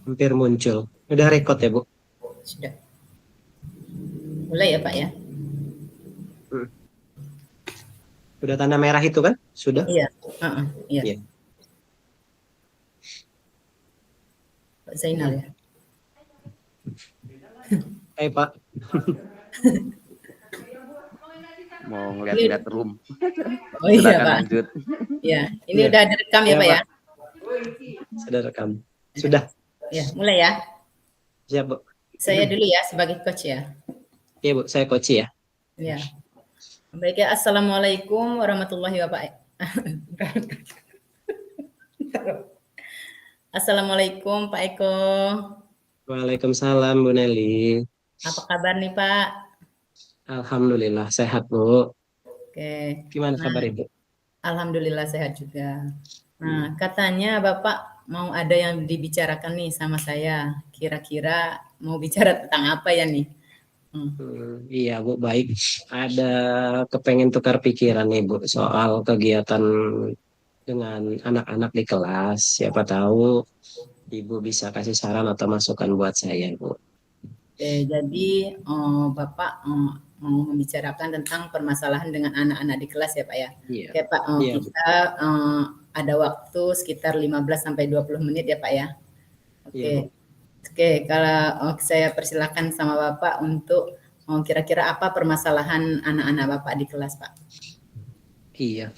Hampir muncul. Udah record ya, Bu? Sudah. Mulai ya Pak ya? Hmm. Udah tanda merah itu kan? Sudah? Iya. Iya. Iya. Pak Zainal ya. Hai, Pak. Mau Ini, ngeliat-ngeliat room. oh iya Silakan Pak. lanjut. Ya, ini Iya. udah direkam ya Iya, Pak ya? Pak. Sudah rekam. Sudah. Ya, mulai ya. Siap, Bu. Saya dulu ya sebagai coach ya. Iya, Bu. Saya Koci ya. Ya. Baik ya, Assalamualaikum warahmatullahi wabarakatuh. Assalamualaikum Pak Eko. Waalaikumsalam, Bu Nelly. Apa kabar nih Pak? Alhamdulillah sehat, Bu. Oke. Gimana Nah, kabar Ibu? alhamdulillah sehat juga. Nah, Hmm. katanya Bapak mau ada yang dibicarakan nih sama saya. Kira-kira mau bicara tentang apa ya nih? Hmm. Iya, Bu. Baik. Ada kepengen tukar pikiran nih, Bu, soal kegiatan dengan anak-anak di kelas. Siapa tahu Ibu bisa kasih saran atau masukan buat saya, Bu. Oke, jadi Bapak mau membicarakan tentang permasalahan dengan anak-anak di kelas ya Pak ya. Iya. Oke Pak, Iya, Bu. kita ada waktu sekitar 15 sampai 20 menit ya Pak ya. Iya, Oke. Bu. Oke, kalau saya persilakan sama Bapak untuk kira-kira apa permasalahan anak-anak Bapak di kelas Pak? Iya.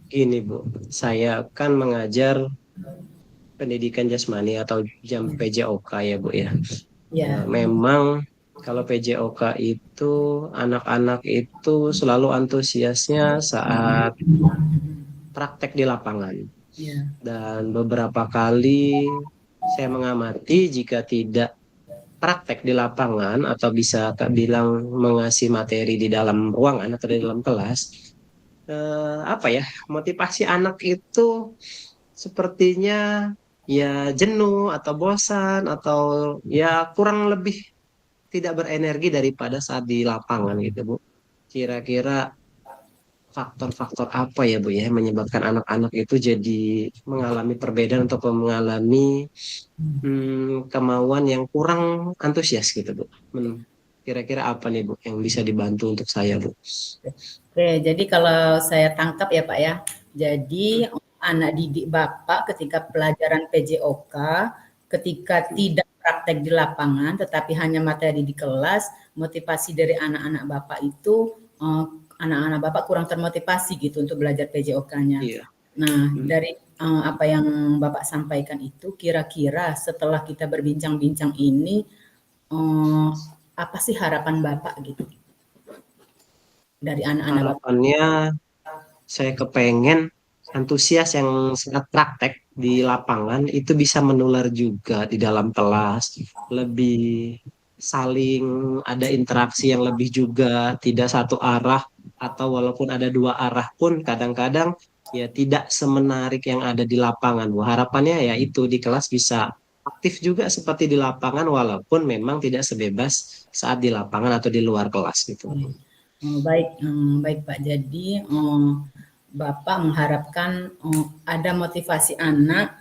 Gini, Bu. Saya kan mengajar pendidikan jasmani atau jam PJOK ya, Bu ya. Ya. Memang kalau PJOK itu anak-anak itu selalu antusiasnya saat praktek di lapangan. Ya. Dan beberapa kali saya mengamati jika tidak praktek di lapangan atau bisa tak bilang mengasih materi di dalam ruangan atau di dalam kelas, apa ya, motivasi anak itu sepertinya ya jenuh atau bosan atau ya kurang lebih tidak berenergi daripada saat di lapangan gitu, Bu. Kira-kira faktor-faktor apa ya, Bu ya, yang menyebabkan anak-anak itu jadi mengalami perbedaan atau mengalami kemauan yang kurang antusias gitu, Bu. Kira-kira apa nih, Bu, yang bisa dibantu untuk saya, Bu? Oke, jadi kalau saya tangkap ya Pak ya, jadi anak didik Bapak ketika pelajaran PJOK, ketika tidak praktek di lapangan, tetapi hanya materi di kelas, motivasi dari anak-anak Bapak itu, anak-anak Bapak kurang termotivasi gitu untuk belajar PJOK-nya. Iya. Nah, Hmm. dari apa yang Bapak sampaikan itu, kira-kira setelah kita berbincang-bincang ini, apa sih harapan Bapak gitu dari anak-anak Bapak? Harapannya saya kepengen antusias yang sangat praktek di lapangan itu bisa menular juga di dalam kelas, lebih saling ada interaksi yang lebih juga, tidak satu arah atau walaupun ada dua arah pun kadang-kadang ya tidak semenarik yang ada di lapangan. Bu. Harapannya ya itu di kelas bisa aktif juga seperti di lapangan walaupun memang tidak sebebas saat di lapangan atau di luar kelas gitu. Baik, baik Pak. Jadi Bapak mengharapkan ada motivasi anak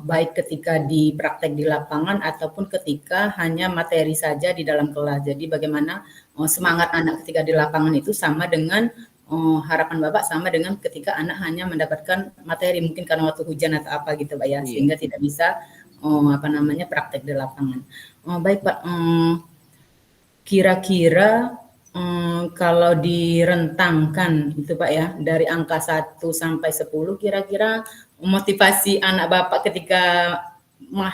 baik ketika di praktek di lapangan ataupun ketika hanya materi saja di dalam kelas. Jadi bagaimana semangat anak ketika di lapangan itu sama dengan harapan Bapak sama dengan ketika anak hanya mendapatkan materi mungkin karena waktu hujan atau apa gitu Pak ya, Iya. sehingga tidak bisa apa namanya praktek di lapangan. Baik Pak, kira-kira kalau direntangkan itu Pak ya, dari angka 1 sampai 10 kira-kira motivasi anak Bapak ketika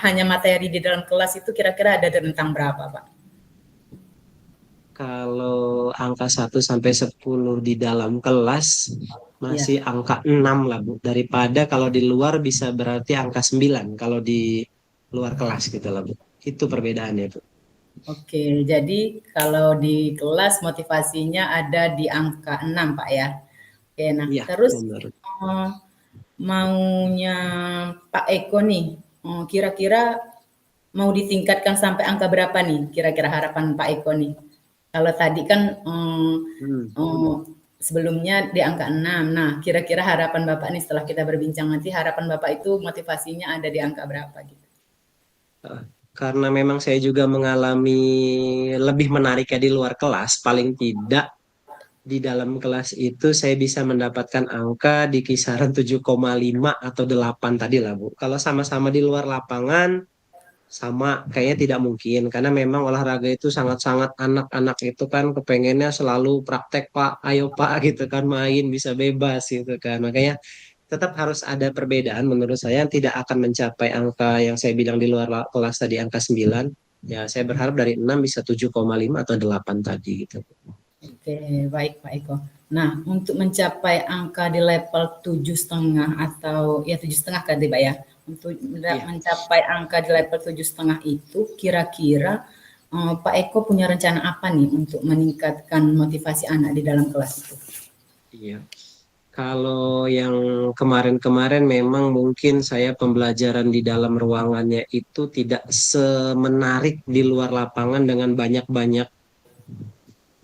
hanya materi di dalam kelas itu kira-kira ada rentang berapa Pak? Kalau angka 1 sampai 10 di dalam kelas Ya, masih angka 6 lah, Bu. Daripada kalau di luar bisa berarti angka 9 kalau di luar kelas gitu lah, Bu. Itu perbedaannya, Bu. oke. Jadi kalau di kelas motivasinya ada di angka 6 Pak ya. Oke, nah Iya, terus benar. eh, maunya Pak Eko nih, kira-kira mau ditingkatkan sampai angka berapa nih kira-kira harapan Pak Eko nih? Kalau tadi kan Hmm. sebelumnya di angka 6. Nah, kira-kira harapan Bapak nih setelah kita berbincang nanti harapan Bapak itu motivasinya ada di angka berapa gitu? Karena memang saya juga mengalami lebih menariknya di luar kelas, paling tidak di dalam kelas itu saya bisa mendapatkan angka di kisaran 7,5 atau 8 tadi lah, Bu. Kalau sama-sama di luar lapangan, sama kayaknya tidak mungkin. Karena memang olahraga itu sangat-sangat anak-anak itu kan kepengennya selalu praktek, Pak. Ayo, Pak, gitu kan, main bisa bebas gitu kan. Makanya tetap harus ada perbedaan menurut saya yang tidak akan mencapai angka yang saya bilang di luar kelas tadi, angka 9. Ya, saya berharap dari 6 bisa 7,5 atau 8 tadi gitu. Oke, baik Pak Eko. Nah, untuk mencapai angka di level 7,5 atau ya 7,5 kan Pak ya. Untuk Iya. mencapai angka di level 7,5 itu kira-kira Pak Eko punya rencana apa nih untuk meningkatkan motivasi anak di dalam kelas itu? Iya. Kalau yang kemarin-kemarin memang mungkin saya pembelajaran di dalam ruangannya itu tidak semenarik di luar lapangan dengan banyak-banyak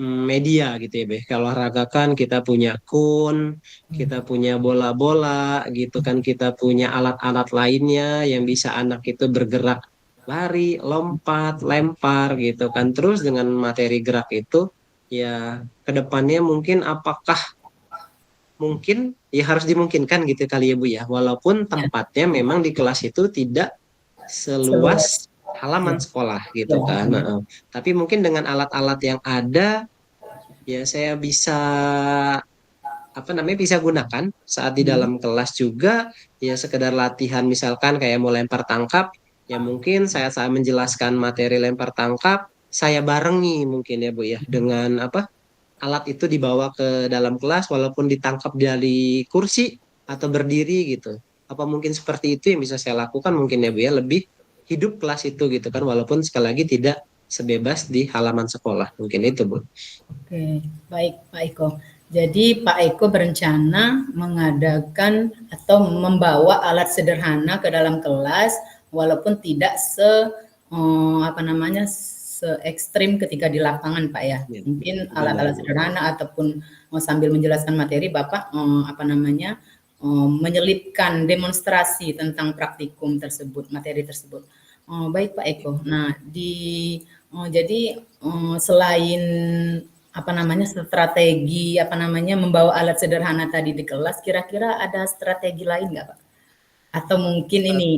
media gitu ya, Beh. Kalau olahraga kan kita punya kun, kita punya bola-bola gitu kan, kita punya alat-alat lainnya yang bisa anak itu bergerak, lari, lompat, lempar gitu kan. Terus dengan materi gerak itu ya kedepannya mungkin apakah mungkin ya harus dimungkinkan gitu kali ya, Bu ya. Walaupun Ya, tempatnya memang di kelas itu tidak seluas seluas halaman ya, sekolah gitu ya, kan. Nah, tapi mungkin dengan alat-alat yang ada ya saya bisa apa namanya bisa gunakan saat di hmm, dalam kelas juga, ya sekedar latihan misalkan kayak mau lempar tangkap, ya mungkin saya saat menjelaskan materi lempar tangkap saya barengi mungkin ya, Bu ya, dengan apa alat itu dibawa ke dalam kelas walaupun ditangkap dari kursi atau berdiri gitu. Apa mungkin seperti itu yang bisa saya lakukan mungkin ya, Bu ya, lebih hidup kelas itu gitu kan, walaupun sekali lagi tidak sebebas di halaman sekolah. Mungkin itu, Bu. oke, baik Pak Eko. Jadi Pak Eko berencana mengadakan atau membawa alat sederhana ke dalam kelas, walaupun tidak apa namanya se ekstrim ketika di lapangan, Pak ya. Ya, Mungkin benar, alat-alat Bu. sederhana ataupun sambil menjelaskan materi, Bapak apa namanya menyelipkan demonstrasi tentang praktikum tersebut, materi tersebut. Baik Pak Eko. Nah, jadi selain apa namanya strategi apa namanya membawa alat sederhana tadi di kelas, kira-kira ada strategi lain nggak Pak? Atau mungkin Eh, ini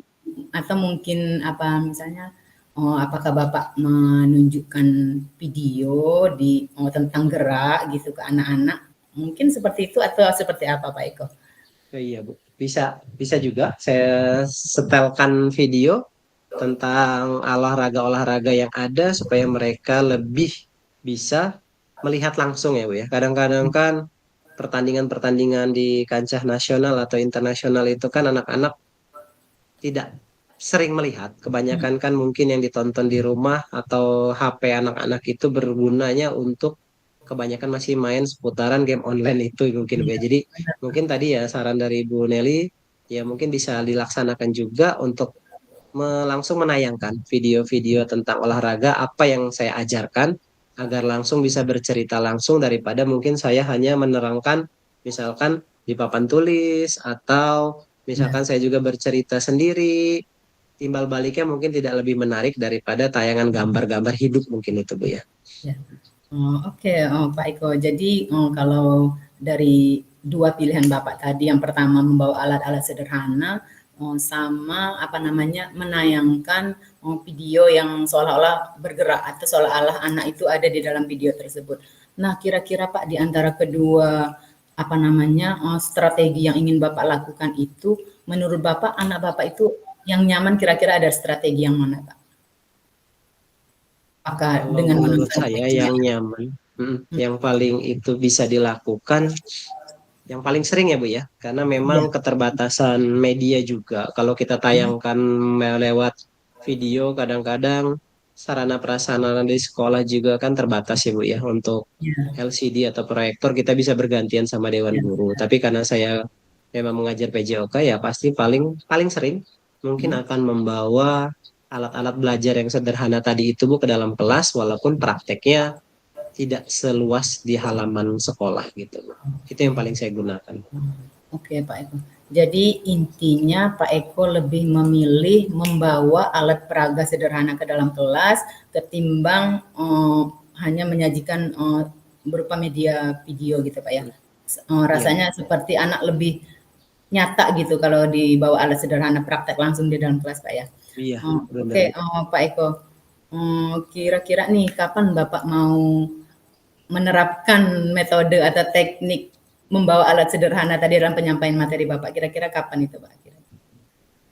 atau mungkin apa misalnya apakah Bapak menunjukkan video tentang gerak gitu ke anak-anak? Mungkin seperti itu atau seperti apa Pak Eko? iya, Bu. Bisa bisa juga saya setelkan video tentang olahraga-olahraga yang ada supaya mereka lebih bisa melihat langsung ya, Bu ya. Kadang-kadang kan pertandingan-pertandingan di kancah nasional atau internasional itu kan anak-anak tidak sering melihat. Kebanyakan kan mungkin yang ditonton di rumah atau HP anak-anak itu bergunanya untuk kebanyakan masih main seputaran game online itu mungkin, Bu Iya, ya. Jadi benar. mungkin tadi ya saran dari Bu Nelly ya mungkin bisa dilaksanakan juga untuk langsung menayangkan video-video tentang olahraga apa yang saya ajarkan agar langsung bisa bercerita langsung daripada mungkin saya hanya menerangkan misalkan di papan tulis atau Ya, misalkan saya juga bercerita sendiri, timbal baliknya mungkin tidak lebih menarik daripada tayangan gambar-gambar hidup mungkin itu, Bu ya. ya. Oke, Pak Eko. Jadi kalau dari dua pilihan Bapak tadi, yang pertama membawa alat-alat sederhana, sama apa namanya menayangkan video yang seolah-olah bergerak atau seolah-olah anak itu ada di dalam video tersebut. Nah, kira-kira Pak di antara kedua apa namanya strategi yang ingin Bapak lakukan itu, menurut Bapak anak Bapak itu yang nyaman kira-kira ada strategi yang mana Pak? Apakah Kalau dengan menurut menonton saya video? yang nyaman, yang paling itu bisa dilakukan yang paling sering ya, Bu ya, karena memang Iya. keterbatasan media juga. Kalau kita tayangkan lewat video, kadang-kadang sarana prasarana di sekolah juga kan terbatas ya, Bu ya, untuk Iya, LCD atau proyektor kita bisa bergantian sama dewan iya, guru. Tapi karena saya memang mengajar PJOK ya pasti paling paling sering mungkin mhm, akan membawa alat-alat belajar yang sederhana tadi itu, Bu, ke dalam kelas walaupun prakteknya tidak seluas di halaman sekolah gitu. Itu oke. yang paling saya gunakan. Oke, Pak Eko. Jadi intinya Pak Eko lebih memilih membawa alat peraga sederhana ke dalam kelas ketimbang hanya menyajikan berupa media video gitu Pak ya. Rasanya seperti anak lebih nyata gitu kalau dibawa alat sederhana praktek langsung di dalam kelas Pak ya. Iya, benar. Oke, Pak Eko. Kira-kira nih kapan Bapak mau menerapkan metode atau teknik membawa alat sederhana tadi dalam penyampaian materi Bapak? Kira-kira kapan itu Pak?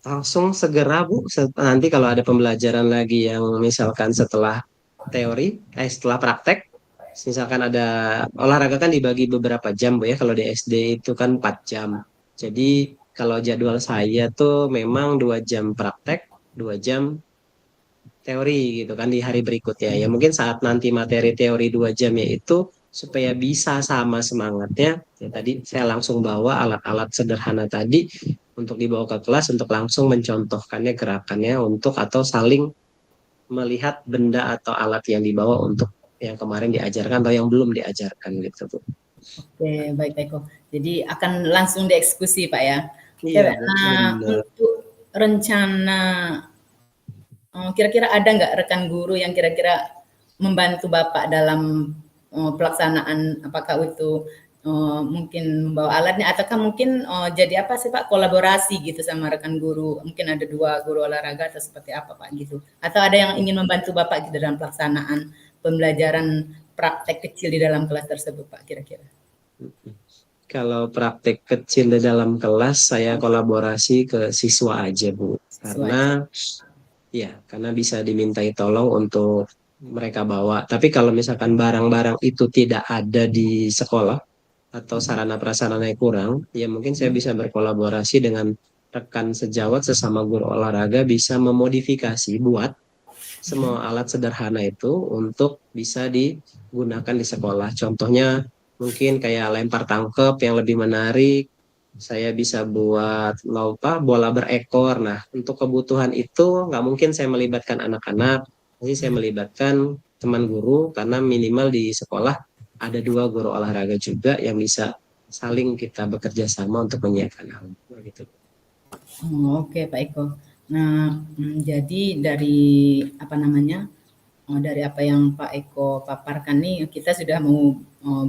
Langsung segera Bu, nanti kalau ada pembelajaran lagi yang misalkan setelah teori, setelah praktek, misalkan ada olahraga kan dibagi beberapa jam Bu ya, kalau di SD itu kan 4 jam. Jadi kalau jadwal saya tuh memang 2 jam praktek, 2 jam teori gitu kan di hari berikutnya. Ya mungkin saat nanti materi teori 2 jamnya itu supaya bisa sama semangatnya, ya tadi saya langsung bawa alat-alat sederhana tadi untuk dibawa ke kelas untuk langsung mencontohkannya gerakannya untuk atau saling melihat benda atau alat yang dibawa untuk yang kemarin diajarkan atau yang belum diajarkan gitu Bu. Oke, baik Pak Eko. Jadi akan langsung dieksekusi Pak ya. Oke, Iya Pak. Bu, Nah, benar. untuk rencana kira-kira ada nggak rekan guru yang kira-kira membantu Bapak dalam pelaksanaan apakah itu mungkin membawa alatnya ataukah mungkin jadi apa sih Pak kolaborasi gitu sama rekan guru mungkin ada 2 guru olahraga atau seperti apa Pak gitu atau ada yang ingin membantu Bapak gitu dalam pelaksanaan pembelajaran praktek kecil di dalam kelas tersebut Pak kira-kira. Kalau praktek kecil di dalam kelas, saya kolaborasi ke siswa aja, Bu. Siswa aja. Karena bisa dimintai tolong untuk mereka bawa. Tapi kalau misalkan barang-barang itu tidak ada di sekolah atau sarana prasarana yang kurang, ya mungkin saya bisa berkolaborasi dengan rekan sejawat sesama guru olahraga bisa memodifikasi buat semua alat sederhana itu untuk bisa digunakan di sekolah. Contohnya mungkin kayak lempar tangkep yang lebih menarik. Saya bisa buat bola berekor. Nah, untuk kebutuhan itu nggak mungkin saya melibatkan anak-anak. Jadi saya melibatkan teman guru karena minimal di sekolah ada 2 guru olahraga juga yang bisa saling kita bekerja sama untuk menyiapkan hal gitu. Oke Pak Eko. Nah, jadi dari apa namanya? Dari apa yang Pak Eko paparkan nih, kita sudah mau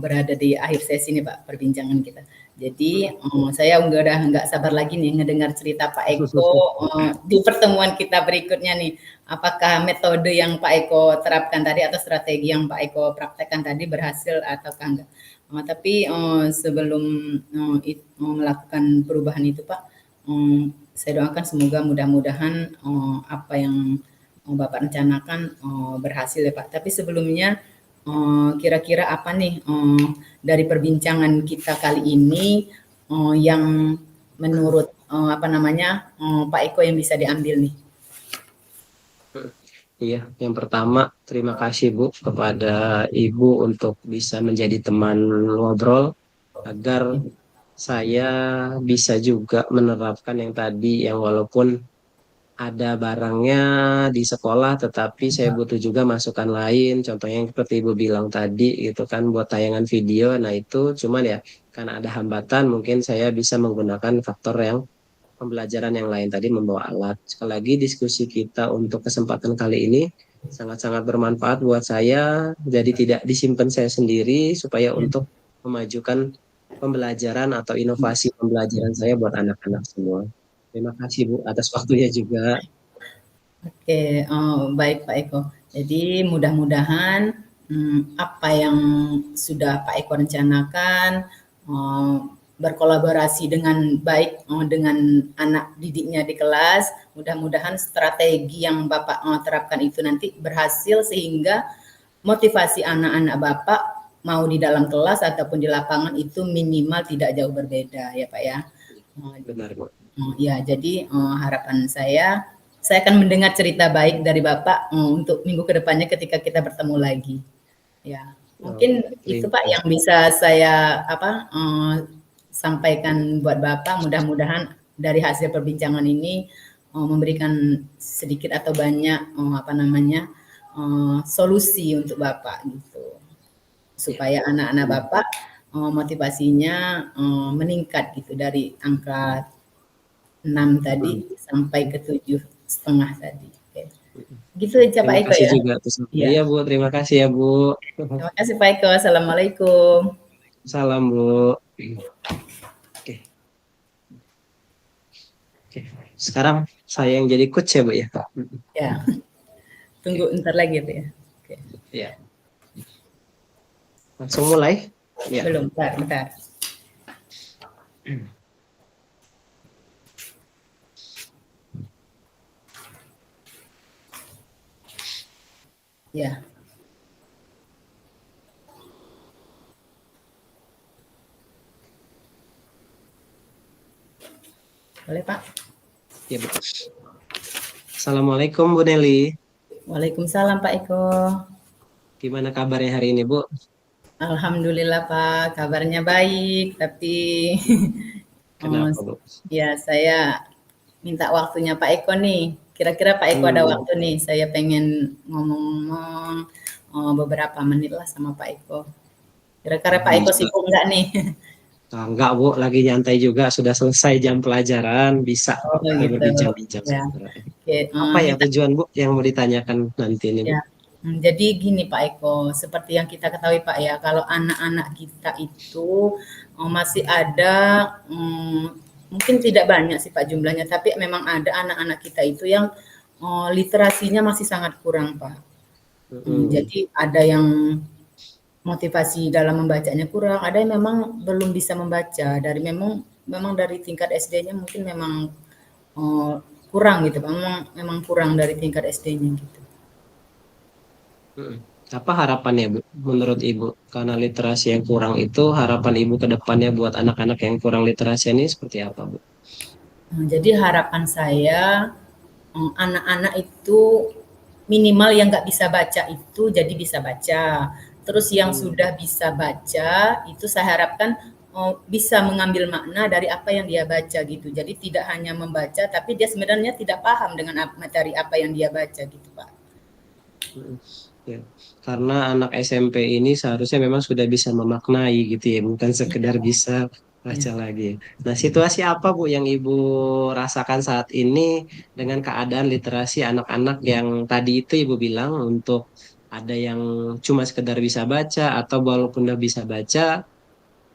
berada di akhir sesi nih Pak perbincangan kita. Jadi saya udah nggak sabar lagi nih ngedengar cerita Pak Eko di pertemuan kita berikutnya nih. Apakah metode yang Pak Eko terapkan tadi atau strategi yang Pak Eko praktekkan tadi berhasil ataukah enggak? Tapi sebelum melakukan perubahan itu Pak, saya doakan semoga mudah-mudahan apa yang Bapak rencanakan berhasil ya Pak. Tapi sebelumnya kira-kira apa nih dari perbincangan kita kali ini yang menurut Pak Eko yang bisa diambil nih? Iya, yang pertama terima kasih Bu kepada Ibu untuk bisa menjadi teman ngobrol agar saya bisa juga menerapkan yang tadi yang walaupun ada barangnya di sekolah tetapi saya butuh juga masukan lain contohnya yang seperti Ibu bilang tadi gitu kan buat tayangan video. Nah itu cuman ya karena ada hambatan mungkin saya bisa menggunakan faktor yang pembelajaran yang lain tadi membawa alat. Sekali lagi diskusi kita untuk kesempatan kali ini sangat-sangat bermanfaat buat saya. Jadi tidak disimpan saya sendiri supaya untuk memajukan pembelajaran atau inovasi pembelajaran saya buat anak-anak semua. Terima kasih Bu atas waktunya juga. Oke, baik Pak Eko. Jadi mudah-mudahan apa yang sudah Pak Eko rencanakan berkolaborasi dengan baik dengan anak didiknya di kelas. Mudah-mudahan strategi yang Bapak terapkan itu nanti berhasil sehingga motivasi anak-anak Bapak mau di dalam kelas ataupun di lapangan itu minimal tidak jauh berbeda ya Pak ya. Benar Bu. Ya, jadi harapan saya akan mendengar cerita baik dari Bapak untuk minggu kedepannya ketika kita bertemu lagi. Ya, mungkin itu Pak yang bisa saya sampaikan buat Bapak. Mudah-mudahan dari hasil perbincangan ini memberikan sedikit atau banyak solusi untuk Bapak gitu, supaya anak-anak Bapak motivasinya meningkat gitu dari angka 6 tadi sampai ke 7,5 tadi. Oke. Gitu aja Pak Terima Eko kasih ya? juga atas waktunya. Iya. Iya Bu, terima kasih ya Bu. Terima kasih Pak Eko. Assalamualaikum. Salam Bu. Oke, oke. Sekarang saya yang jadi coach ya Bu ya. Ya, tunggu Oke, ntar lagi tuh ya. Oke. ya. Langsung mulai. Ya. Belum, bentar. Ya, boleh Pak. Ya Bu. Assalamualaikum Bu Nelly. Waalaikumsalam Pak Eko. Gimana kabarnya hari ini Bu? Alhamdulillah Pak, kabarnya baik, tapi oh, Kenapa Bu? ya saya minta waktunya Pak Eko nih. Kira-kira Pak Eko ada Hmm, waktu nih, saya pengen ngomong-ngomong beberapa menit lah sama Pak Eko. Kira-kira Pak Eko bisa. sibuk nggak nih? Enggak Bu, lagi nyantai juga. Sudah selesai jam pelajaran. Bisa Oh kita gitu. berbincang-bincang Ya, sebenarnya. oke. Apa ya Minta tujuan Bu yang mau ditanyakan nanti ini Bu? ya. Jadi gini Pak Eko, seperti yang kita ketahui Pak ya, kalau anak-anak kita itu masih ada, mungkin tidak banyak sih Pak jumlahnya, tapi memang ada anak-anak kita itu yang literasinya masih sangat kurang Pak. Hmm, Jadi ada yang motivasi dalam membacanya kurang, ada yang memang belum bisa membaca, dari memang memang dari tingkat SD-nya mungkin memang kurang gitu Pak, memang kurang dari tingkat SD-nya gitu. hmm. Apa harapannya Bu? Menurut Ibu, karena literasi yang kurang itu, harapan Ibu ke depannya buat anak-anak yang kurang literasi ini seperti apa Bu? Jadi harapan saya, anak-anak itu minimal yang nggak bisa baca itu jadi bisa baca. Terus yang Hmm, sudah bisa baca itu saya harapkan bisa mengambil makna dari apa yang dia baca gitu. Jadi tidak hanya membaca, tapi dia sebenarnya tidak paham dengan materi apa yang dia baca gitu, Pak. hmm. Ya. Karena anak SMP ini seharusnya memang sudah bisa memaknai gitu ya, bukan sekedar Iya, bisa iya. baca lagi. Nah, situasi apa Bu yang Ibu rasakan saat ini dengan keadaan literasi anak-anak yang tadi itu Ibu bilang untuk ada yang cuma sekedar bisa baca atau walaupun udah bisa baca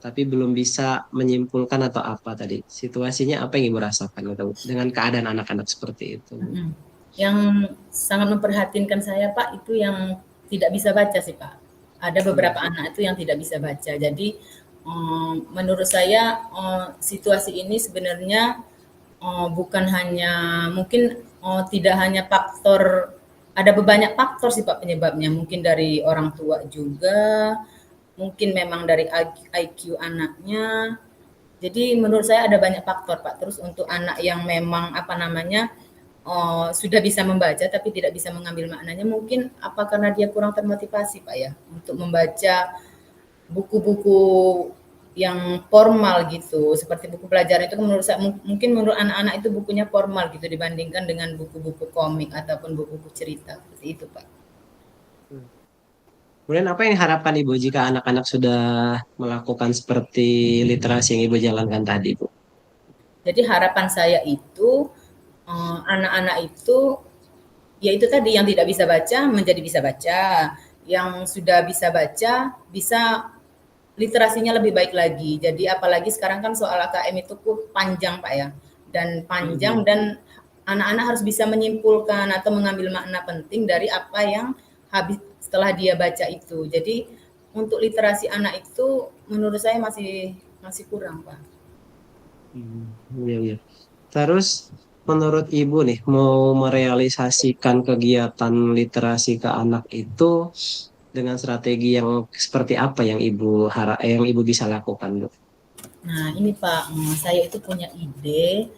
tapi belum bisa menyimpulkan atau apa tadi. Situasinya apa yang Ibu rasakan gitu, dengan keadaan anak-anak seperti itu Bu? Mm-mm. Yang sangat memprihatinkan saya Pak itu yang tidak bisa baca sih Pak. Ada beberapa Hmm. anak itu yang tidak bisa baca. Jadi menurut saya situasi ini sebenarnya bukan hanya mungkin tidak hanya faktor, ada banyak faktor sih Pak penyebabnya. Mungkin dari orang tua juga, mungkin memang dari IQ anaknya. Jadi menurut saya ada banyak faktor Pak. Terus untuk anak yang memang apa namanya sudah bisa membaca tapi tidak bisa mengambil maknanya, mungkin apa karena dia kurang termotivasi Pak ya untuk membaca buku-buku yang formal gitu, seperti buku pelajaran itu kan menurut saya mungkin menurut anak-anak itu bukunya formal gitu dibandingkan dengan buku-buku komik ataupun buku-buku cerita, seperti itu Pak. Kemudian apa yang diharapkan Ibu jika anak-anak sudah melakukan seperti literasi yang Ibu jalankan tadi, Bu? Jadi harapan saya itu anak-anak itu ya itu tadi yang tidak bisa baca menjadi bisa baca, yang sudah bisa baca bisa literasinya lebih baik lagi. Jadi apalagi sekarang kan soal AKM itu panjang Pak ya, dan panjang Mhm. dan anak-anak harus bisa menyimpulkan atau mengambil makna penting dari apa yang habis setelah dia baca itu. Jadi untuk literasi anak itu menurut saya masih masih kurang Pak. Iya, iya. Terus menurut Ibu nih, mau merealisasikan kegiatan literasi ke anak itu dengan strategi yang seperti apa yang yang Ibu bisa lakukan, Bu? Nah, ini Pak, saya itu punya ide,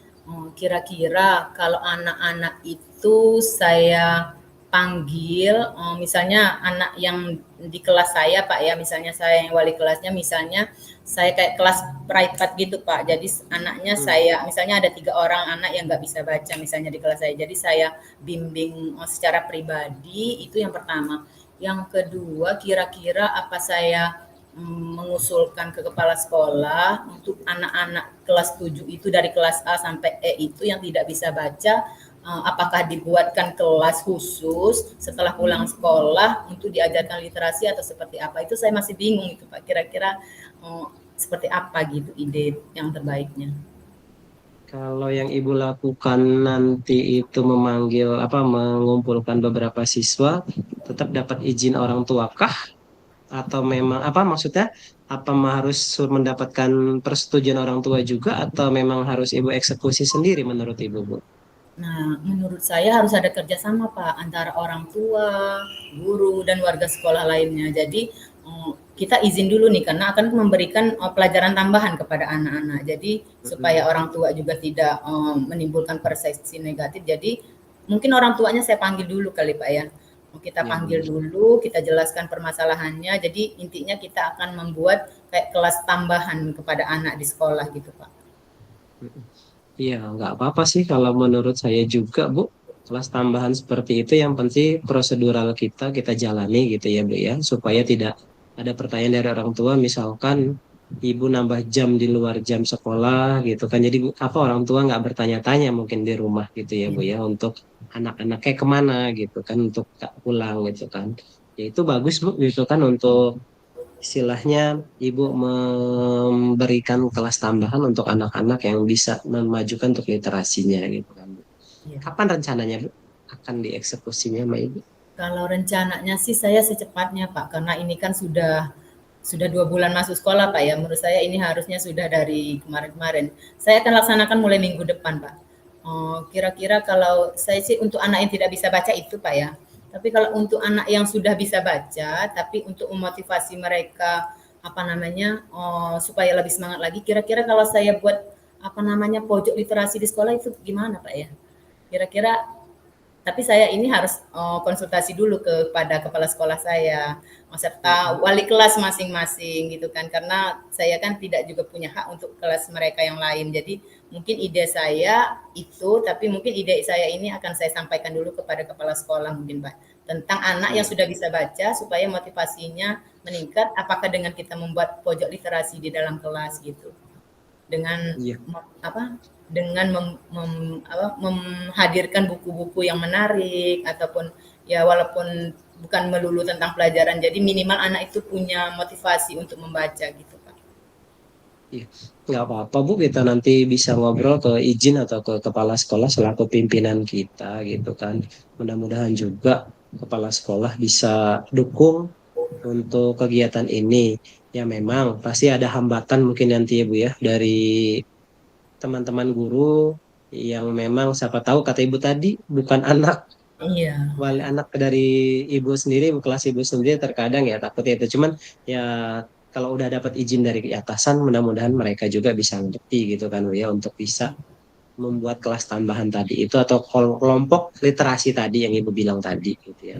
kira-kira kalau anak-anak itu saya panggil, misalnya anak yang di kelas saya Pak ya, misalnya saya yang wali kelasnya, misalnya saya kayak kelas private gitu Pak. Jadi anaknya Hmm. saya, misalnya ada 3 orang anak yang nggak bisa baca misalnya di kelas saya. Jadi saya bimbing secara pribadi, itu yang pertama. Yang kedua, kira-kira apa saya mengusulkan ke kepala sekolah untuk anak-anak kelas 7 itu dari kelas A sampai E itu yang tidak bisa baca, apakah dibuatkan kelas khusus setelah pulang sekolah untuk diajarkan literasi atau seperti apa? Itu saya masih bingung itu Pak. Kira-kira seperti apa gitu ide yang terbaiknya? Kalau yang Ibu lakukan nanti itu mengumpulkan beberapa siswa, tetap dapat izin orang tua kah? Atau memang maksudnya harus mendapatkan persetujuan orang tua juga atau memang harus Ibu eksekusi sendiri menurut Ibu, Bu? Nah, menurut saya harus ada kerjasama Pak antara orang tua, guru, dan warga sekolah lainnya. Jadi kita izin dulu nih karena akan memberikan pelajaran tambahan kepada anak-anak. Jadi supaya orang tua juga tidak menimbulkan persepsi negatif. Jadi mungkin orang tuanya saya panggil dulu kali Pak ya. Kita Ya, panggil benar. dulu, kita jelaskan permasalahannya. Jadi intinya kita akan membuat kayak kelas tambahan kepada anak di sekolah gitu Pak. Iya, nggak apa-apa sih kalau menurut saya juga, Bu. Kelas tambahan seperti itu yang penting prosedural kita jalani gitu ya, Bu ya, supaya tidak ada pertanyaan dari orang tua, misalkan ibu nambah jam di luar jam sekolah gitu kan. Jadi orang tua nggak bertanya-tanya mungkin di rumah gitu ya, Bu Iya. ya, untuk anak-anaknya kemana gitu kan, untuk tak pulang gitu kan. Ya itu bagus, Bu, gitu kan, untuk istilahnya ibu memberikan kelas tambahan untuk anak-anak yang bisa memajukan untuk literasinya gitu kan, Bu. Iya. Kapan rencananya, Bu, akan dieksekusinya sama Ibu? Kalau rencananya sih saya secepatnya Pak, karena ini kan sudah 2 bulan masuk sekolah Pak ya. Menurut saya ini harusnya sudah dari kemarin-kemarin. Saya akan laksanakan mulai minggu depan Pak. Kira-kira kalau saya sih untuk anak yang tidak bisa baca itu Pak ya. Tapi kalau untuk anak yang sudah bisa baca, tapi untuk memotivasi mereka apa namanya supaya lebih semangat lagi. Kira-kira kalau saya buat apa namanya pojok literasi di sekolah itu gimana Pak ya? Kira-kira tapi saya ini harus konsultasi dulu kepada kepala sekolah saya serta Mm-mm. wali kelas masing-masing gitu kan karena saya kan tidak juga punya hak untuk kelas mereka yang lain. Jadi mungkin ide saya itu tapi mungkin ide saya ini akan saya sampaikan dulu kepada kepala sekolah mungkin Pak tentang anak yang Iya, sudah bisa baca supaya motivasinya meningkat apakah dengan kita membuat pojok literasi di dalam kelas gitu dengan iya. apa dengan menghadirkan buku-buku yang menarik ataupun ya walaupun bukan melulu tentang pelajaran jadi minimal anak itu punya motivasi untuk membaca gitu Pak. Iya, nggak apa-apa, Bu, kita nanti bisa ngobrol ke izin atau ke kepala sekolah selaku pimpinan kita gitu kan. Mudah-mudahan juga kepala sekolah bisa dukung untuk kegiatan ini. Ya memang pasti ada hambatan mungkin nanti ya, Bu ya, dari teman-teman guru yang memang siapa tahu kata Ibu tadi bukan Iya. anak dari Ibu sendiri, kelas Ibu sendiri, terkadang ya takutnya itu. Cuman ya kalau udah dapat izin dari atasan, mudah-mudahan mereka juga bisa ngerti gitu kan, Bu ya, untuk bisa membuat kelas tambahan tadi itu atau kelompok literasi tadi yang Ibu bilang tadi gitu ya.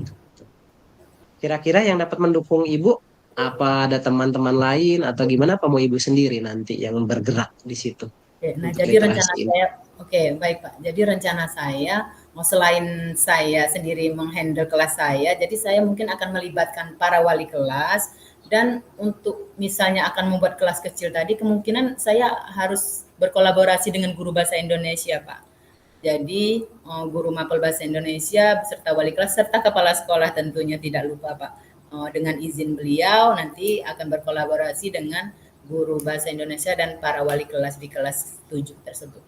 Kira-kira yang dapat mendukung Ibu, apa ada teman-teman lain atau gimana, apa mau Ibu sendiri nanti yang bergerak di situ Oke, nah untuk jadi rencana literasi ini? saya, oke baik Pak. Jadi rencana saya, mau selain saya sendiri menghandle kelas saya, jadi saya mungkin akan melibatkan para wali kelas dan untuk misalnya akan membuat kelas kecil tadi, kemungkinan saya harus berkolaborasi dengan guru bahasa Indonesia Pak. Jadi guru mapel bahasa Indonesia beserta wali kelas serta kepala sekolah tentunya tidak lupa Pak. Dengan izin beliau nanti akan berkolaborasi dengan guru bahasa Indonesia dan para wali kelas di kelas 7 tersebut.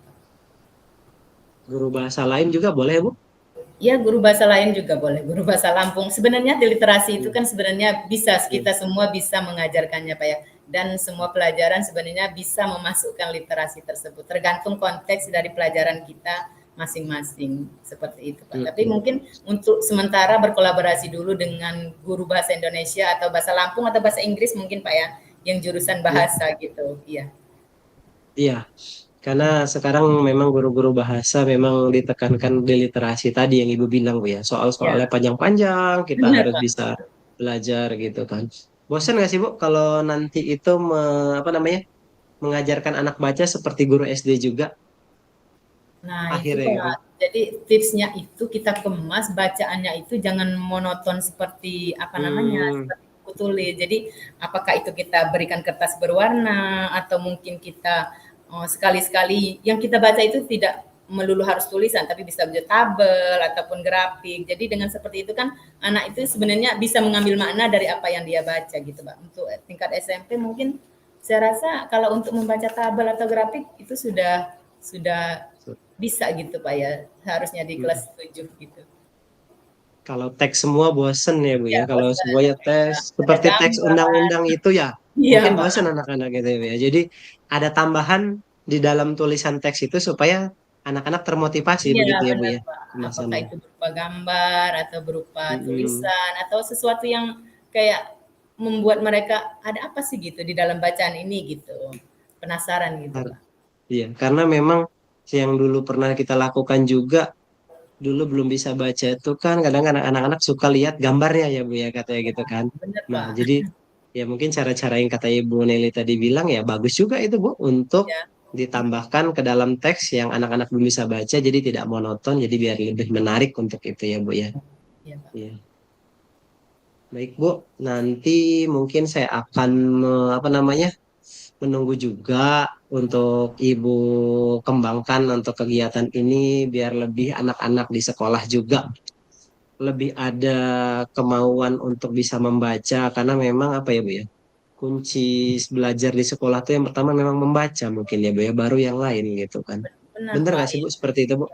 Guru bahasa lain juga boleh, Bu? Ya, guru bahasa lain juga boleh, guru bahasa Lampung. Sebenarnya di literasi itu Iya, kan sebenarnya bisa iya. kita semua bisa mengajarkannya Pak ya. Dan semua pelajaran sebenarnya bisa memasukkan literasi tersebut. Tergantung konteks dari pelajaran kita masing-masing seperti itu Pak. Tapi Mm-mm. mungkin untuk sementara berkolaborasi dulu dengan guru bahasa Indonesia atau bahasa Lampung atau bahasa Inggris mungkin Pak ya, yang jurusan Iya, bahasa gitu. Iya. iya. Karena sekarang memang guru-guru bahasa memang ditekankan di literasi tadi yang Ibu bilang, Bu ya. Soal-soalnya Ya, panjang-panjang, kita benar harus Pak. bisa belajar gitu kan. Bosan nggak sih, Bu, kalau nanti itu mengajarkan anak baca seperti guru SD juga Nah, itu akhirnya gitu? Pak. Jadi tipsnya itu kita kemas bacaannya itu jangan monoton seperti apa namanya? Hmm, Seperti buku tulis. Jadi apakah itu kita berikan kertas berwarna atau mungkin kita sekali-sekali yang kita baca itu tidak melulu harus tulisan, tapi bisa juga tabel ataupun grafik. Jadi dengan seperti itu kan anak itu sebenarnya bisa mengambil makna dari apa yang dia baca gitu, Pak. Untuk tingkat SMP mungkin saya rasa kalau untuk membaca tabel atau grafik itu sudah bisa gitu, Pak ya. Harusnya di kelas 7 gitu. Kalau teks semua bosen ya Bu Ya, ya. Kalau bosan. semuanya tes Ada seperti teks gambar. undang-undang itu ya, Iya, mungkin Pak. bosen anak-anak gitu ya Bu ya. Jadi ada tambahan di dalam tulisan teks itu supaya anak-anak termotivasi Iya, begitu ya Bu benar, ya Pak. Apakah kemasannya. itu berupa gambar atau berupa Mm-mm. tulisan atau sesuatu yang kayak membuat mereka ada apa sih gitu di dalam bacaan ini gitu. Penasaran gitu, Kar- Pak. Iya, karena memang yang dulu pernah kita lakukan juga, dulu belum bisa baca itu kan kadang-kadang anak-anak suka lihat gambarnya ya Bu ya katanya gitu kan. Benar, Nah, Pak. jadi ya mungkin cara-cara yang kata Ibu Nelly tadi bilang ya bagus juga itu Bu untuk Ya, ditambahkan ke dalam teks yang anak-anak belum bisa baca jadi tidak monoton jadi biar lebih menarik untuk itu ya Bu ya. iya, Pak. Iya. Baik Bu, nanti mungkin saya akan apa namanya menunggu juga untuk Ibu kembangkan untuk kegiatan ini biar lebih anak-anak di sekolah juga lebih ada kemauan untuk bisa membaca karena memang apa ya Bu ya kunci belajar di sekolah tuh yang pertama memang membaca mungkin ya Bu ya baru yang lain gitu kan Benar, bener Pak. gak sih Bu seperti itu Bu?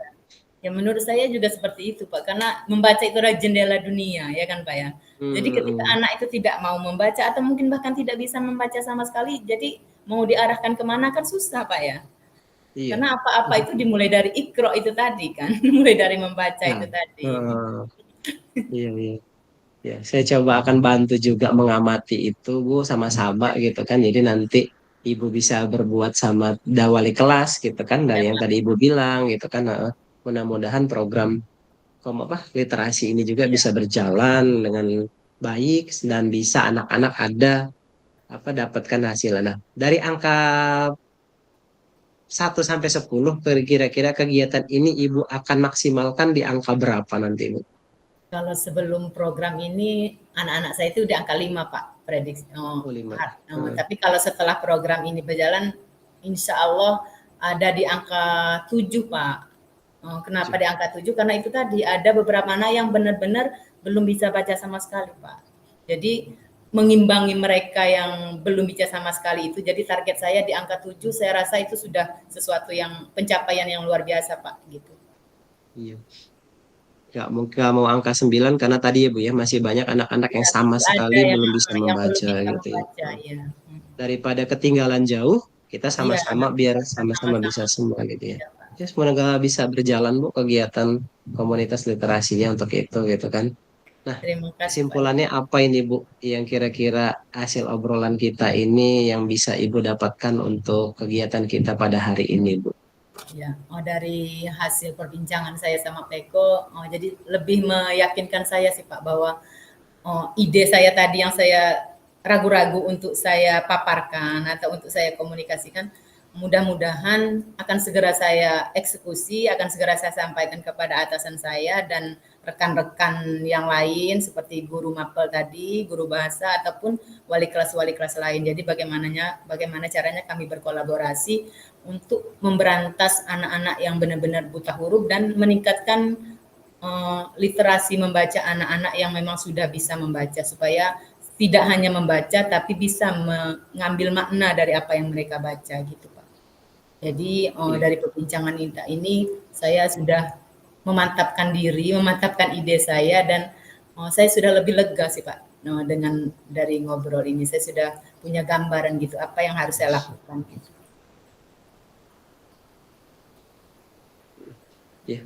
Ya menurut saya juga seperti itu, Pak. Karena membaca itu adalah jendela dunia, ya kan, Pak ya. Jadi ketika Hmm, anak itu tidak mau membaca atau mungkin bahkan tidak bisa membaca sama sekali, jadi mau diarahkan kemana kan susah, Pak ya. iya. Karena apa-apa itu dimulai dari ikro itu tadi kan, mulai dari membaca Nah, itu tadi. eh, iya iya. Ya, saya coba akan bantu juga mengamati itu, Bu, sama-sama gitu kan. Jadi nanti Ibu bisa berbuat sama wali kelas gitu kan, dari Ya, yang tadi Ibu bilang gitu kan. Mudah-mudahan program apa literasi ini juga iya. bisa berjalan dengan baik dan bisa anak-anak ada apa dapatkan hasilnya. Nah, dari angka 1 sampai 10, kira-kira kegiatan ini Ibu akan maksimalkan di angka berapa nanti, Bu? Kalau sebelum program ini anak-anak saya itu di angka 5, Pak, prediksi. Oh, 5. Tapi kalau setelah program ini berjalan, insya Allah ada di angka 7, Pak. Kenapa di angka 7? Karena itu tadi ada beberapa anak yang benar-benar belum bisa baca sama sekali, Pak. Jadi mengimbangi mereka yang belum bisa sama sekali itu. Jadi target saya di angka 7, saya rasa itu sudah sesuatu yang pencapaian yang luar biasa, Pak, gitu. Iya. Nggak mau angka 9 karena tadi ya Bu ya masih banyak anak-anak yang Ya, sama masih ada sekali belum bisa yang belum membaca bisa gitu ya. membaca, ya. Daripada ketinggalan jauh, kita Iya, sama-sama biar kita sama-sama bisa sama-sama. semua gitu ya. Ya, Pak. Ya semoga bisa berjalan Bu kegiatan komunitas literasinya untuk itu gitu kan. Nah, Terima kasih, Pak. kesimpulannya apa ini Bu yang kira-kira hasil obrolan kita ini yang bisa Ibu dapatkan untuk kegiatan kita pada hari ini Bu? Ya, dari hasil perbincangan saya sama Peko, jadi lebih meyakinkan saya sih Pak bahwa ide saya tadi yang saya ragu-ragu untuk saya paparkan atau untuk saya komunikasikan, mudah-mudahan akan segera saya eksekusi, akan segera saya sampaikan kepada atasan saya dan rekan-rekan yang lain seperti guru mapel tadi, guru bahasa ataupun wali kelas lain. Jadi bagaimana caranya kami berkolaborasi untuk memberantas anak-anak yang benar-benar buta huruf dan meningkatkan literasi membaca anak-anak yang memang sudah bisa membaca supaya tidak hanya membaca tapi bisa mengambil makna dari apa yang mereka baca gitu Pak. Jadi Iya. dari perbincangan ini saya sudah memantapkan diri, memantapkan ide saya dan saya sudah lebih lega sih Pak dengan dari ngobrol ini saya sudah punya gambaran gitu apa yang harus saya lakukan gitu. Ya,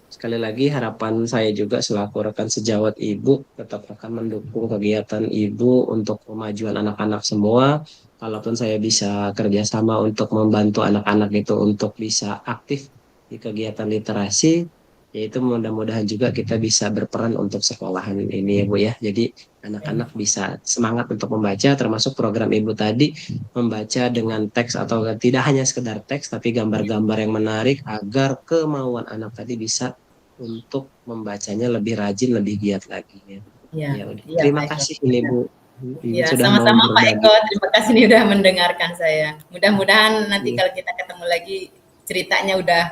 sekali lagi harapan saya juga selaku rekan sejawat Ibu tetap akan mendukung kegiatan Ibu untuk kemajuan anak-anak semua. Kalaupun saya bisa kerjasama untuk membantu anak-anak itu untuk bisa aktif di kegiatan literasi, yaitu mudah-mudahan juga kita bisa berperan untuk sekolahan ini ya Bu ya. Jadi anak-anak bisa semangat untuk membaca, termasuk program Ibu tadi membaca dengan teks atau tidak hanya sekedar teks, tapi gambar-gambar yang menarik agar kemauan anak tadi bisa untuk membacanya lebih rajin, lebih giat lagi ya. Iya, Ya udah. iya Terima Pak Eko. kasih ini Bu. Ibu Ya, sudah mau sama-sama Pak berbagi. Eko. Terima kasih nih udah mendengarkan saya. Mudah-mudahan nanti Iya, kalau kita ketemu lagi ceritanya udah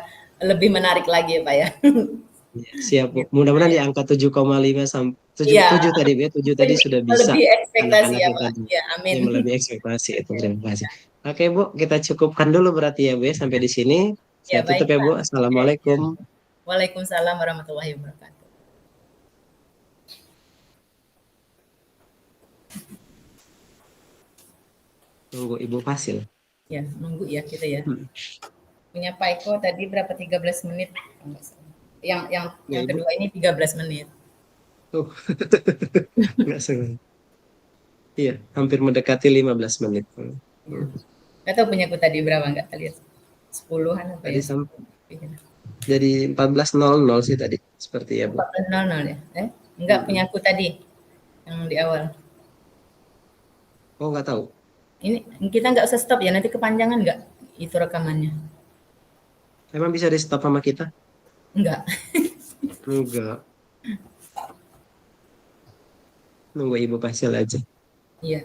lebih menarik lagi ya Pak ya. iya, siap Bu. Gitu, Pak Mudah-mudahan ya. di angka 7,5 sampai 7 Iya, 7 tadi Bu ya. 7 tadi sudah bisa lebih ekspektasi anak-anak ya kita Pak. Ya, amin. yang melebihi ekspektasi itu. Terima kasih. Oke Bu, kita cukupkan dulu berarti ya Bu ya, sampai di sini. Ya, Saya tutup baik ya Bu. Pak. Ya, ya. Assalamualaikum. Waalaikumsalam warahmatullahi wabarakatuh. Tunggu Ibu Fasil. Ya, nunggu ya kita ya. Hmm. Punya Pak Eko tadi berapa 13 menit? Oh, nggak salah. Yang yang Ya yang Ibu. kedua ini 13 menit. Oh, nggak sengaja. Iya, hampir mendekati 15 menit. Ya. Hmm. Nggak tahu punya aku tadi berapa nggak lihat. 10-an apa Tadi ya? sampai jadi 14.00 sih tadi. Seperti ya Bu. 14.00 ya? Enggak punya Hmm. aku tadi yang di awal. Oh, nggak tahu. Ini kita nggak usah stop ya, nanti kepanjangan nggak itu rekamannya? Emang bisa di stop sama kita? Enggak. Enggak. Nunggu Ibu Fasil aja. Iya.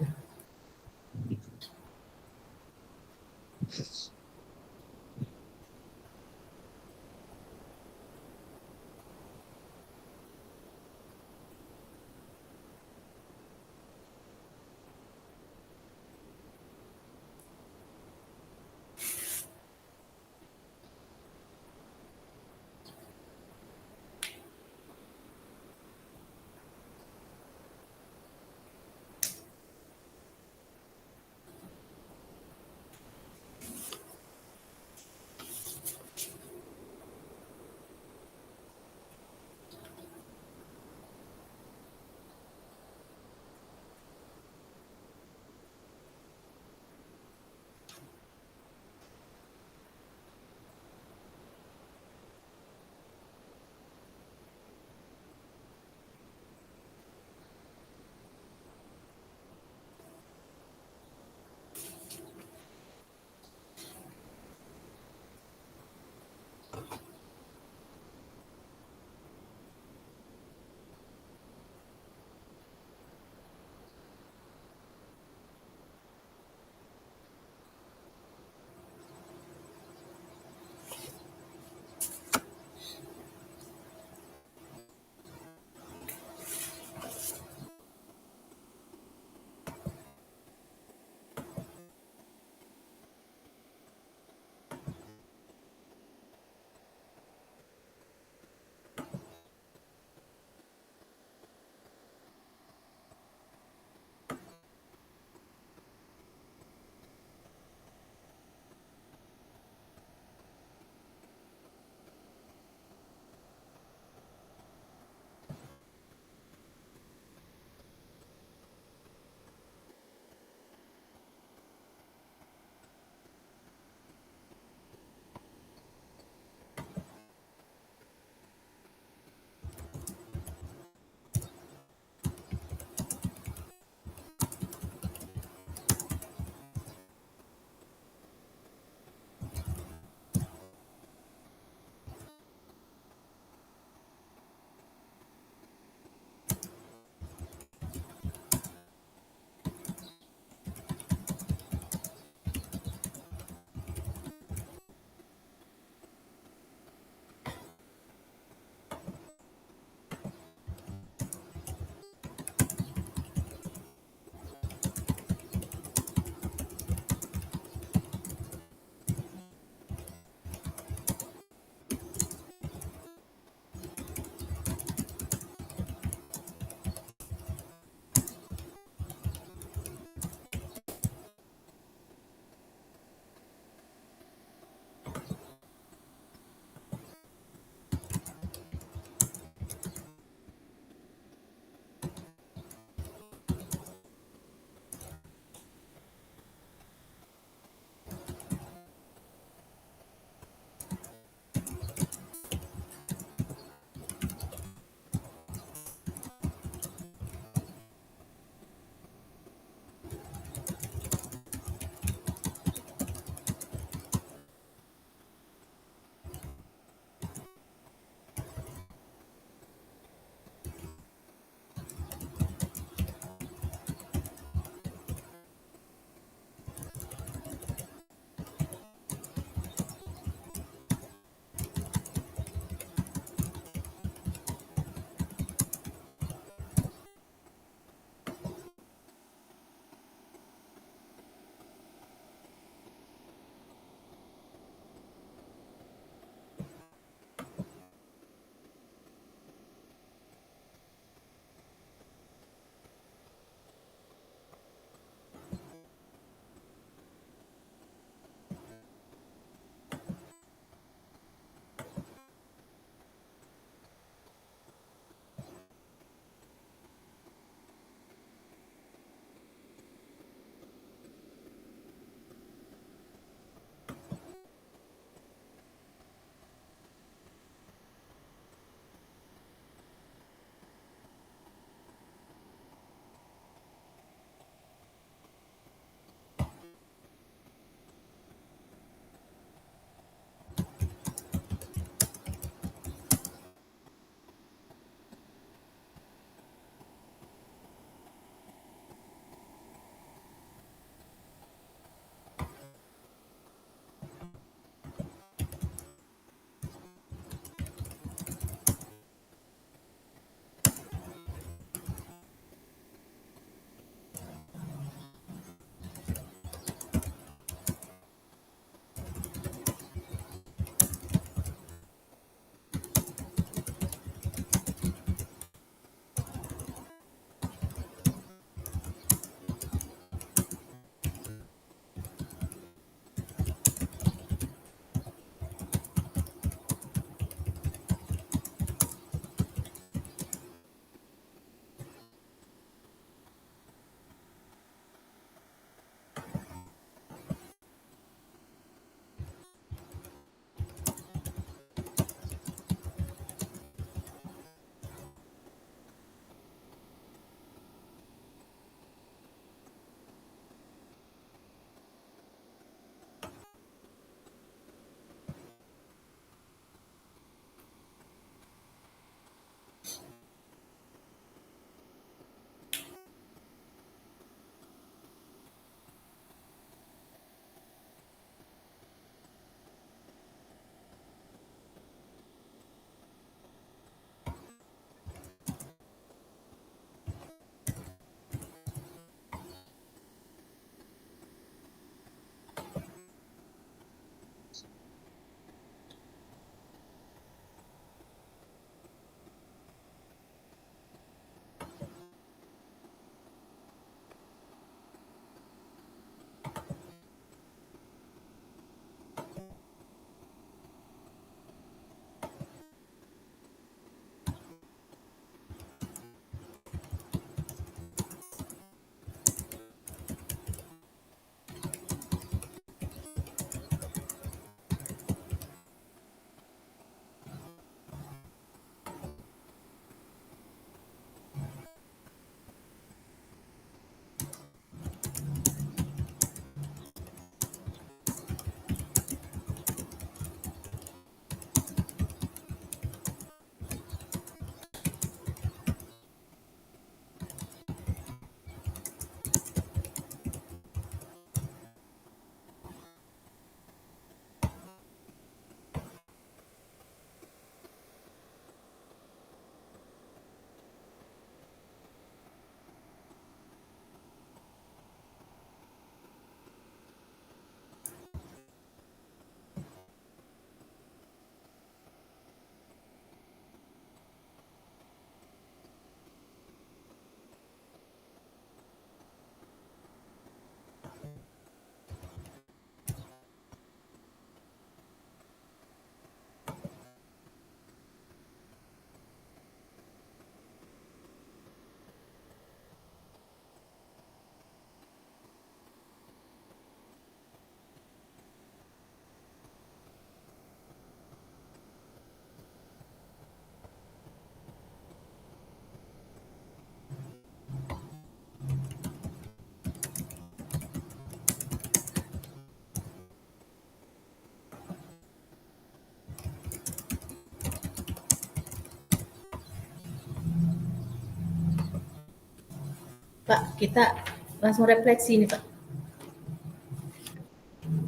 Pak, kita langsung refleksi nih Pak.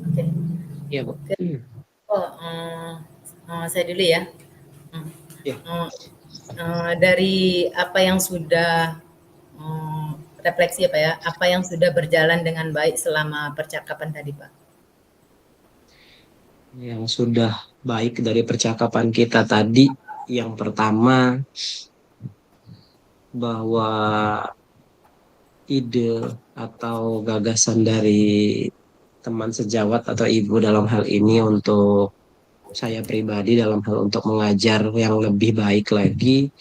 Oke. Iya, Bu. Oh, saya dulu ya. Iya. Dari apa yang sudah refleksi apa ya, apa yang sudah berjalan dengan baik selama percakapan tadi Pak? Yang sudah baik dari percakapan kita tadi, yang pertama bahwa ide atau gagasan dari teman sejawat atau ibu dalam hal ini untuk saya pribadi dalam hal untuk mengajar yang lebih baik lagi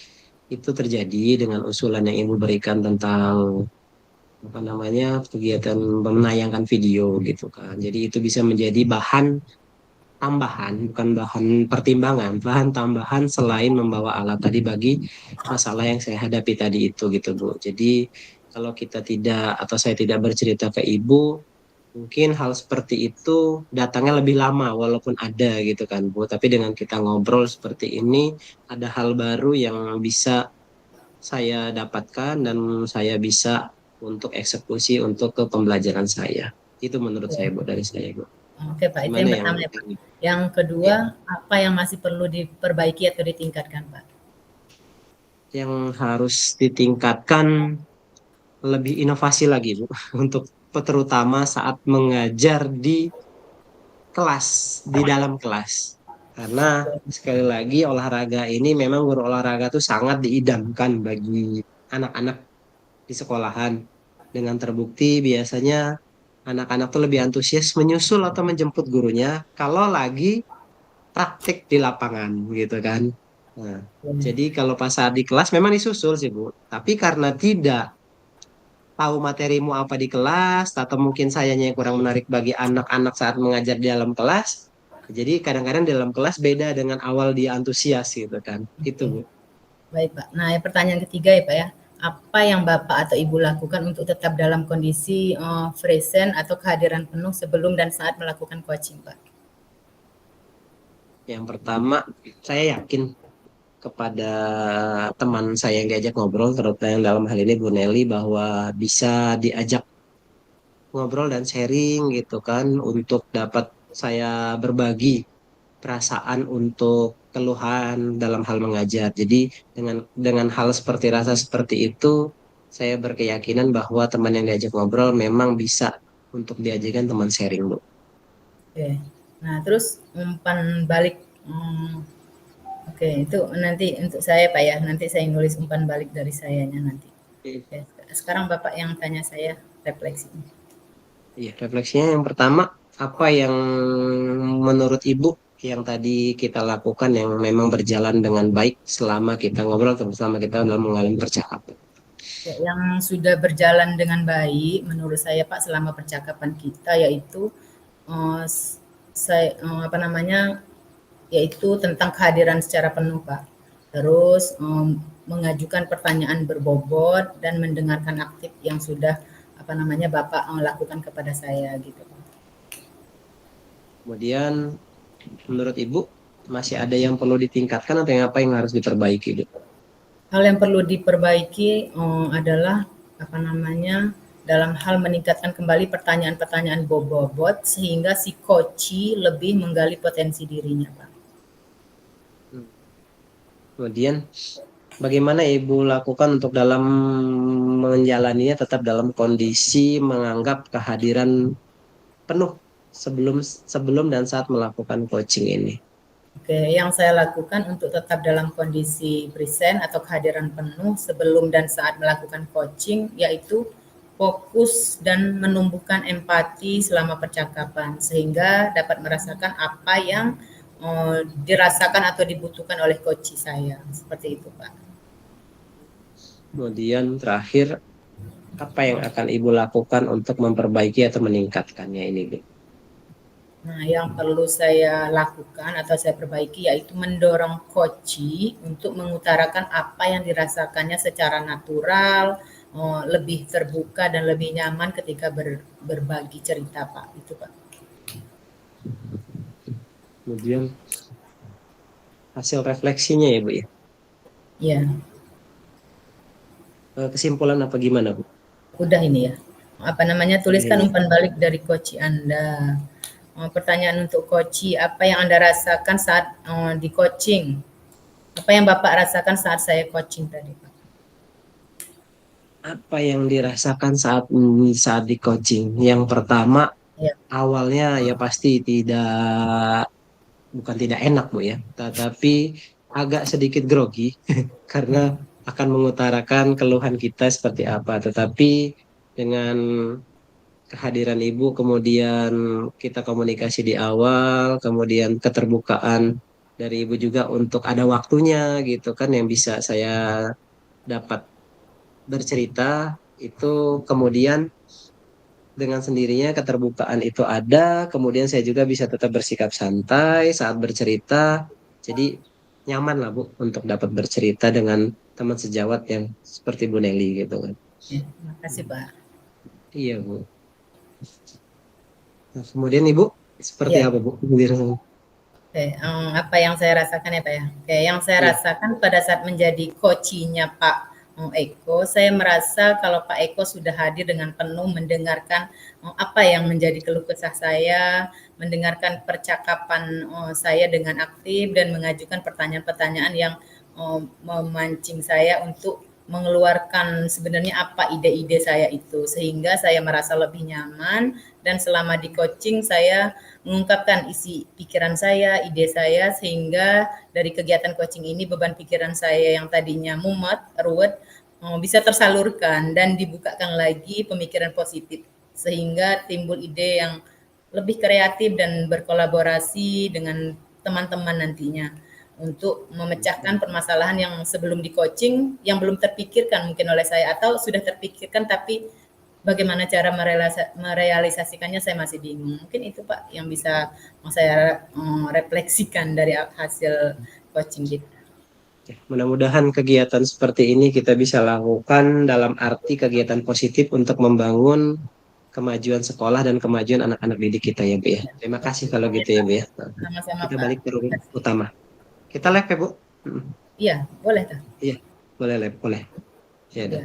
itu terjadi dengan usulan yang ibu berikan tentang apa namanya kegiatan menayangkan video gitu kan. Jadi itu bisa menjadi bahan tambahan, bukan bahan pertimbangan, bahan tambahan selain membawa alat tadi bagi masalah yang saya hadapi tadi itu gitu Bu. Jadi kalau kita tidak atau saya tidak bercerita ke ibu, mungkin hal seperti itu datangnya lebih lama walaupun ada gitu kan Bu. Tapi dengan kita ngobrol seperti ini, ada hal baru yang bisa saya dapatkan dan saya bisa untuk eksekusi untuk ke pembelajaran saya. Itu menurut saya Bu dari saya Bu. Oke Pak, itu Gimana yang yang pertama ya Pak. Yang kedua, ya, apa yang masih perlu diperbaiki atau ditingkatkan Pak? yang harus ditingkatkan lebih inovasi lagi Bu untuk terutama saat mengajar di kelas, di dalam kelas. Karena sekali lagi olahraga ini memang guru olahraga tuh sangat diidamkan bagi anak-anak di sekolahan. Dengan terbukti biasanya anak-anak tuh lebih antusias menyusul atau menjemput gurunya kalau lagi praktik di lapangan gitu kan. Nah, jadi kalau pas saat di kelas memang disusul sih Bu. Tapi karena tidak tahu materimu apa di kelas atau mungkin sayanya yang kurang menarik bagi anak-anak saat mengajar di dalam kelas. Jadi kadang-kadang di dalam kelas beda dengan awal dia antusias gitu kan. Itu Oke. Bu. Baik Pak. Nah, yang pertanyaan ketiga ya Pak ya. Apa yang Bapak atau Ibu lakukan untuk tetap dalam kondisi present atau kehadiran penuh sebelum dan saat melakukan coaching Pak? Yang pertama, saya yakin kepada teman saya yang diajak ngobrol, terutama yang dalam hal ini Bu Nelly, bahwa bisa diajak ngobrol dan sharing gitu kan untuk dapat saya berbagi perasaan untuk keluhan dalam hal mengajar. Jadi dengan hal seperti rasa seperti itu, saya berkeyakinan bahwa teman yang diajak ngobrol memang bisa untuk diajarkan teman sharing, Bu. Oke. Nah, terus umpan balik. Oke, itu nanti untuk saya Pak ya. Nanti saya nulis umpan balik dari sayanya nanti. Oke. Sekarang Bapak yang tanya saya refleksi. Iya, refleksinya yang pertama, apa yang menurut Ibu yang tadi kita lakukan yang memang berjalan dengan baik selama kita ngobrol atau selama kita dalam mengalami percakapan? Ya, yang sudah berjalan dengan baik menurut saya Pak selama percakapan kita yaitu eh, saya apa namanya yaitu tentang kehadiran secara penuh Pak. Terus mengajukan pertanyaan berbobot dan mendengarkan aktif yang sudah apa namanya Bapak lakukan kepada saya gitu. Kemudian, menurut Ibu, masih ada yang perlu ditingkatkan atau yang apa yang harus diperbaiki, Bu? Hal yang perlu diperbaiki adalah apa namanya dalam hal meningkatkan kembali pertanyaan-pertanyaan bobot sehingga si coachi lebih menggali potensi dirinya, Pak. Kemudian, bagaimana Ibu lakukan untuk dalam menjalaninya tetap dalam kondisi menganggap kehadiran penuh sebelum sebelum dan saat melakukan coaching ini? Oke, yang saya lakukan untuk tetap dalam kondisi present atau kehadiran penuh sebelum dan saat melakukan coaching yaitu fokus dan menumbuhkan empati selama percakapan sehingga dapat merasakan apa yang dirasakan atau dibutuhkan oleh coach saya. Seperti itu, Pak. Kemudian terakhir, apa yang akan Ibu lakukan untuk memperbaiki atau meningkatkannya ini, Bu? Nah, yang perlu saya lakukan atau saya perbaiki yaitu mendorong coachi untuk mengutarakan apa yang dirasakannya secara natural, lebih terbuka dan lebih nyaman ketika berbagi cerita, Pak. Itu, Pak. Kemudian hasil refleksinya ya, Bu ya. Ya, Kesimpulan apa gimana, Bu? Udah ini ya. Apa namanya? Tuliskan Ini. umpan balik dari coach Anda. Pertanyaan untuk coach, apa yang Anda rasakan saat di coaching? Apa yang Bapak rasakan saat saya coaching tadi, Pak? Apa yang dirasakan saat di coaching? Yang pertama, Ya, awalnya ya pasti bukan tidak enak Bu ya, tetapi agak sedikit grogi karena akan mengutarakan keluhan kita seperti apa. Tetapi dengan kehadiran Ibu, kemudian kita komunikasi di awal, kemudian keterbukaan dari Ibu juga untuk ada waktunya gitu kan yang bisa saya dapat bercerita itu, kemudian dengan sendirinya keterbukaan itu ada, kemudian saya juga bisa tetap bersikap santai saat bercerita. Jadi nyaman lah Bu untuk dapat bercerita dengan teman sejawat yang seperti Bu Nelly gitu kan. ya, terima kasih, Pak. Iya Bu. Nah, kemudian Ibu seperti Iya. apa Bu? Oke, apa yang saya rasakan ya Pak ya? Oke, yang saya Iya. rasakan pada saat menjadi coaching-nya Pak Eko, saya merasa kalau Pak Eko sudah hadir dengan penuh mendengarkan apa yang menjadi keluh kesah saya, mendengarkan percakapan saya dengan aktif dan mengajukan pertanyaan-pertanyaan yang memancing saya untuk mengeluarkan sebenarnya apa ide-ide saya itu, sehingga saya merasa lebih nyaman dan selama di coaching saya mengungkapkan isi pikiran saya, ide saya, sehingga dari kegiatan coaching ini beban pikiran saya yang tadinya mumet, ruwet, bisa tersalurkan dan dibukakan lagi pemikiran positif, sehingga timbul ide yang lebih kreatif dan berkolaborasi dengan teman-teman nantinya untuk memecahkan permasalahan yang sebelum di coaching yang belum terpikirkan mungkin oleh saya atau sudah terpikirkan tapi bagaimana cara merealisasikannya saya masih bingung. Mungkin itu Pak yang bisa saya refleksikan dari hasil coaching kita. Mudah-mudahan kegiatan seperti ini kita bisa lakukan dalam arti kegiatan positif untuk membangun kemajuan sekolah dan kemajuan anak-anak didik kita ya Bu ya. Terima kasih kalau Oke gitu ya Pak, Bu ya. Nah, sama-sama kita Pak. balik ke Terima rubrik kasih. utama. Kita live ya Bu? Iya, boleh Kak. Iya, boleh live, boleh. Ya, Iya. udah.